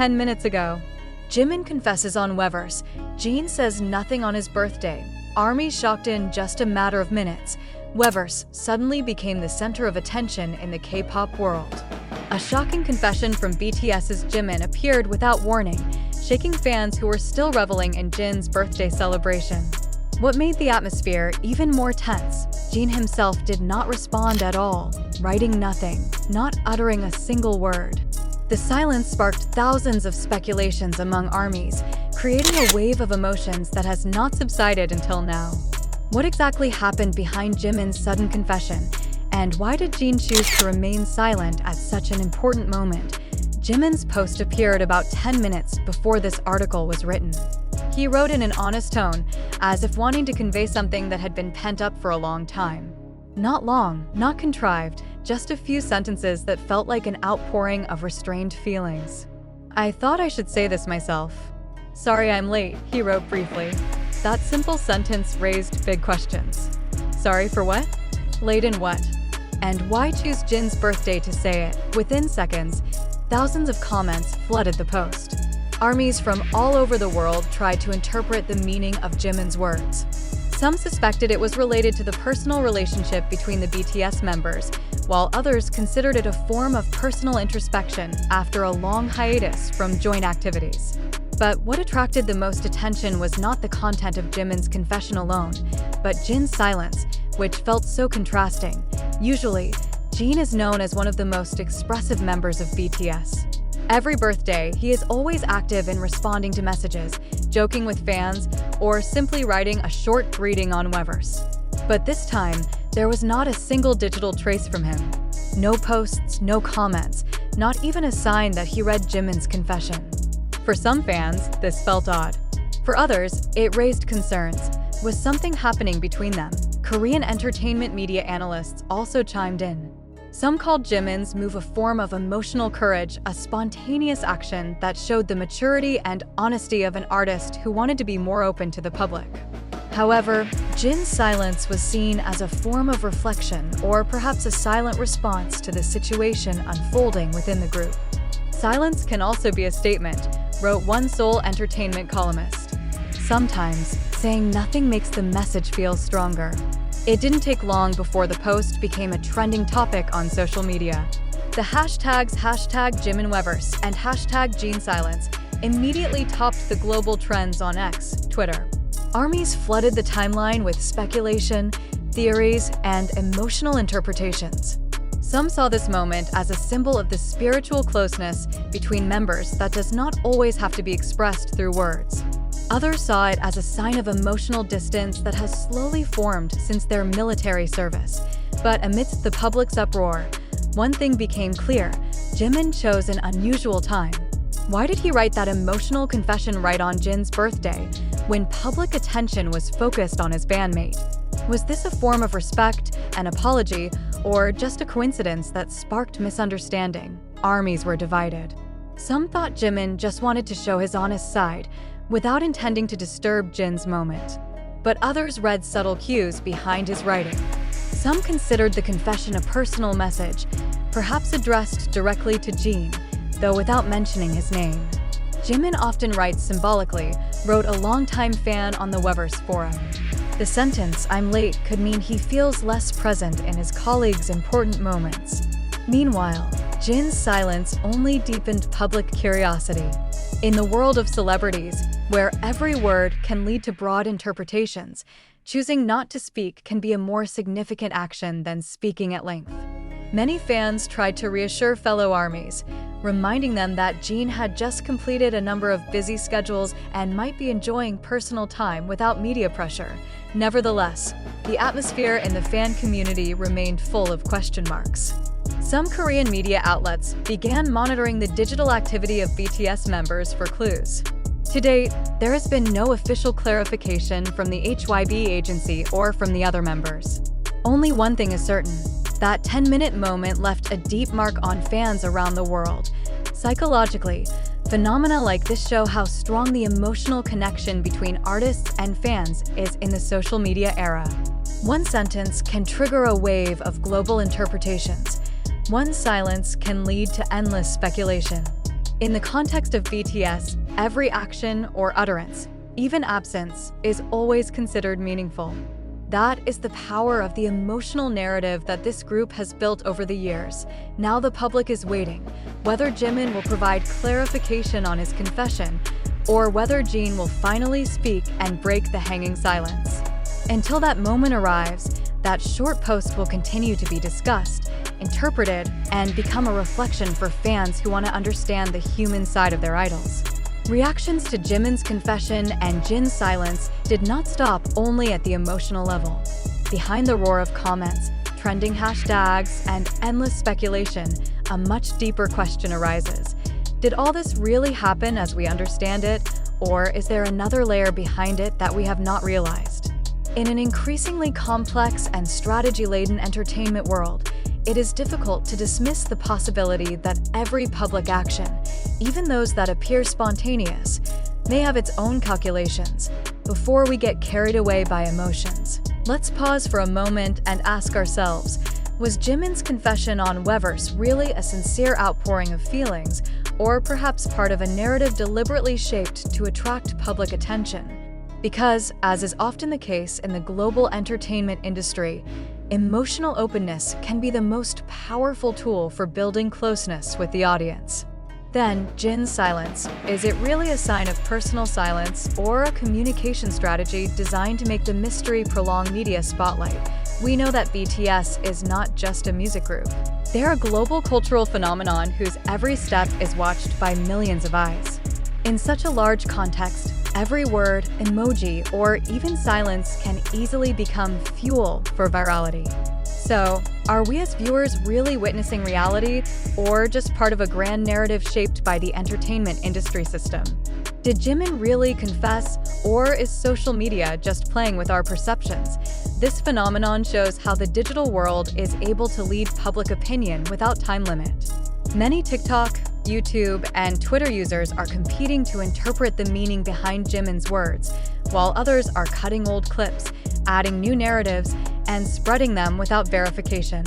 10 minutes ago. Jimin confesses on Weverse. Jin says nothing on his birthday. ARMY shocked in just a matter of minutes. Weverse suddenly became the center of attention in the K-pop world. A shocking confession from BTS's Jimin appeared without warning, shaking fans who were still reveling in Jin's birthday celebration. What made the atmosphere even more tense, Jin himself did not respond at all, writing nothing, not uttering a single word. The silence sparked thousands of speculations among ARMYs, creating a wave of emotions that has not subsided until now. What exactly happened behind Jimin's sudden confession, and why did Jin choose to remain silent at such an important moment? Jimin's post appeared about 10 minutes before this article was written. He wrote in an honest tone, as if wanting to convey something that had been pent up for a long time. Not long, not contrived, just a few sentences that felt like an outpouring of restrained feelings. "I thought I should say this myself. Sorry I'm late," he wrote briefly. That simple sentence raised big questions. Sorry for what? Late in what? And why choose Jin's birthday to say it? Within seconds, thousands of comments flooded the post. ARMYs from all over the world tried to interpret the meaning of Jimin's words. Some suspected it was related to the personal relationship between the BTS members, while others considered it a form of personal introspection after a long hiatus from joint activities. But what attracted the most attention was not the content of Jimin's confession alone, but Jin's silence, which felt so contrasting. Usually, Jin is known as one of the most expressive members of BTS. Every birthday, he is always active in responding to messages, joking with fans, or simply writing a short greeting on Weverse. But this time, there was not a single digital trace from him. No posts, no comments, not even a sign that he read Jimin's confession. For some fans, this felt odd. For others, it raised concerns. Was something happening between them? Korean entertainment media analysts also chimed in. Some called Jimin's move a form of emotional courage, a spontaneous action that showed the maturity and honesty of an artist who wanted to be more open to the public. However, Jin's silence was seen as a form of reflection or perhaps a silent response to the situation unfolding within the group. Silence can also be a statement, wrote one Seoul entertainment columnist. Sometimes, saying nothing makes the message feel stronger. It didn't take long before the post became a trending topic on social media. The hashtags #JiminWeverse and #JinSilence immediately topped the global trends on X, Twitter. ARMYs flooded the timeline with speculation, theories, and emotional interpretations. Some saw this moment as a symbol of the spiritual closeness between members that does not always have to be expressed through words. Others saw it as a sign of emotional distance that has slowly formed since their military service. But amidst the public's uproar, one thing became clear: Jimin chose an unusual time. Why did he write that emotional confession right on Jin's birthday, when public attention was focused on his bandmate? Was this a form of respect, an apology, or just a coincidence that sparked misunderstanding? ARMYs were divided. Some thought Jimin just wanted to show his honest side, without intending to disturb Jin's moment. But others read subtle cues behind his writing. Some considered the confession a personal message, perhaps addressed directly to Jin, though without mentioning his name. Jimin often writes symbolically, wrote a longtime fan on the Weverse forum. The sentence, "I'm late," could mean he feels less present in his colleagues' important moments. Meanwhile, Jin's silence only deepened public curiosity. In the world of celebrities, where every word can lead to broad interpretations, choosing not to speak can be a more significant action than speaking at length. Many fans tried to reassure fellow ARMYs, reminding them that Jin had just completed a number of busy schedules and might be enjoying personal time without media pressure. Nevertheless, the atmosphere in the fan community remained full of question marks. Some Korean media outlets began monitoring the digital activity of BTS members for clues. To date, there has been no official clarification from the HYB agency or from the other members. Only one thing is certain: that 10-minute moment left a deep mark on fans around the world. Psychologically, phenomena like this show how strong the emotional connection between artists and fans is in the social media era. One sentence can trigger a wave of global interpretations. One silence can lead to endless speculation. In the context of BTS, every action or utterance, even absence, is always considered meaningful. That is the power of the emotional narrative that this group has built over the years. Now the public is waiting, whether Jimin will provide clarification on his confession, or whether Jin will finally speak and break the hanging silence. Until that moment arrives, that short post will continue to be discussed, interpreted, and become a reflection for fans who want to understand the human side of their idols. Reactions to Jimin's confession and Jin's silence did not stop only at the emotional level. Behind the roar of comments, trending hashtags, and endless speculation, a much deeper question arises. Did all this really happen as we understand it, or is there another layer behind it that we have not realized? In an increasingly complex and strategy-laden entertainment world, it is difficult to dismiss the possibility that every public action, even those that appear spontaneous, may have its own calculations. Before we get carried away by emotions, let's pause for a moment and ask ourselves, was Jimin's confession on Weverse really a sincere outpouring of feelings, or perhaps part of a narrative deliberately shaped to attract public attention? Because, as is often the case in the global entertainment industry, emotional openness can be the most powerful tool for building closeness with the audience. Then, Jin's silence. Is it really a sign of personal silence or a communication strategy designed to make the mystery prolong media spotlight? We know that BTS is not just a music group. They're a global cultural phenomenon whose every step is watched by millions of eyes. In such a large context, every word, emoji, or even silence can easily become fuel for virality. So, are we as viewers really witnessing reality, or just part of a grand narrative shaped by the entertainment industry system? Did Jimin really confess, or is social media just playing with our perceptions? This phenomenon shows how the digital world is able to lead public opinion without time limit. Many TikTok, YouTube, and Twitter users are competing to interpret the meaning behind Jimin's words, while others are cutting old clips, adding new narratives, and spreading them without verification.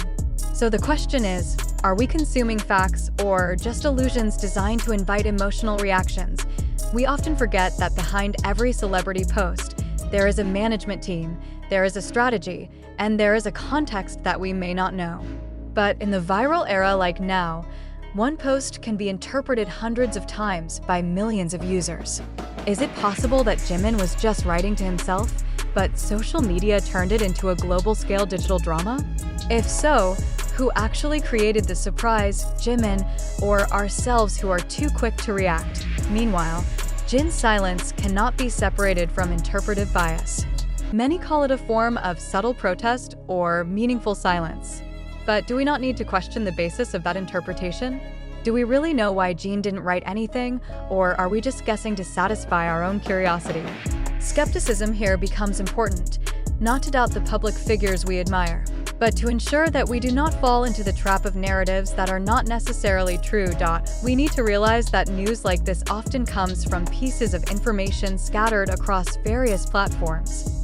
So the question is, are we consuming facts or just illusions designed to invite emotional reactions? We often forget that behind every celebrity post, there is a management team, there is a strategy, and there is a context that we may not know. But in the viral era like now, one post can be interpreted hundreds of times by millions of users. Is it possible that Jimin was just writing to himself, but social media turned it into a global-scale digital drama? If so, who actually created the surprise, Jimin or ourselves who are too quick to react? Meanwhile, Jin's silence cannot be separated from interpretive bias. Many call it a form of subtle protest or meaningful silence. But do we not need to question the basis of that interpretation? Do we really know why Jin didn't write anything, or are we just guessing to satisfy our own curiosity? Skepticism here becomes important, not to doubt the public figures we admire, but to ensure that we do not fall into the trap of narratives that are not necessarily true. We need to realize that news like this often comes from pieces of information scattered across various platforms.